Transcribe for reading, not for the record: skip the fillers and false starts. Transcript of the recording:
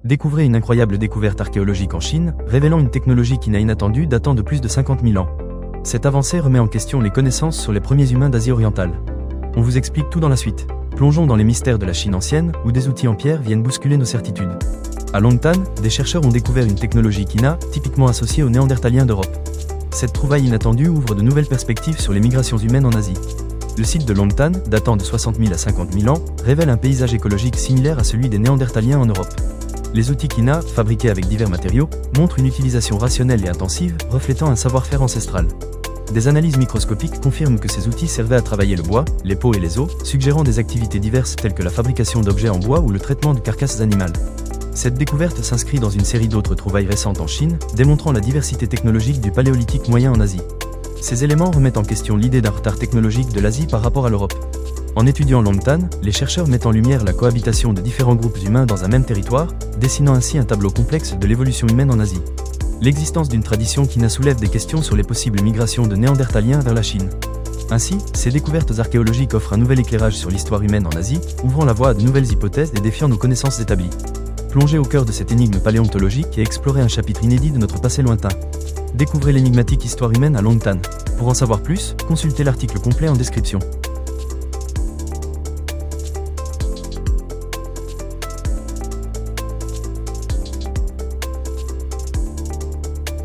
Découvrez une incroyable découverte archéologique en Chine, révélant une technologie qui n'a inattendue datant de plus de 50 000 ans. Cette avancée remet en question les connaissances sur les premiers humains d'Asie orientale. On vous explique tout dans la suite. Plongeons dans les mystères de la Chine ancienne, où des outils en pierre viennent bousculer nos certitudes. À Longtan, des chercheurs ont découvert une technologie Kina, typiquement associée aux Néandertaliens d'Europe. Cette trouvaille inattendue ouvre de nouvelles perspectives sur les migrations humaines en Asie. Le site de Longtan, datant de 60 000 à 50 000 ans, révèle un paysage écologique similaire à celui des Néandertaliens en Europe. Les outils Kina, fabriqués avec divers matériaux, montrent une utilisation rationnelle et intensive, reflétant un savoir-faire ancestral. Des analyses microscopiques confirment que ces outils servaient à travailler le bois, les peaux et les os, suggérant des activités diverses telles que la fabrication d'objets en bois ou le traitement de carcasses animales. Cette découverte s'inscrit dans une série d'autres trouvailles récentes en Chine, démontrant la diversité technologique du Paléolithique moyen en Asie. Ces éléments remettent en question l'idée d'un retard technologique de l'Asie par rapport à l'Europe. En étudiant Longtan, les chercheurs mettent en lumière la cohabitation de différents groupes humains dans un même territoire, dessinant ainsi un tableau complexe de l'évolution humaine en Asie. L'existence d'une tradition Kina soulève des questions sur les possibles migrations de Néandertaliens vers la Chine. Ainsi, ces découvertes archéologiques offrent un nouvel éclairage sur l'histoire humaine en Asie, ouvrant la voie à de nouvelles hypothèses et défiant nos connaissances établies. Plongez au cœur de cette énigme paléontologique et explorez un chapitre inédit de notre passé lointain. Découvrez l'énigmatique histoire humaine à Longtan. Pour en savoir plus, consultez l'article complet en description.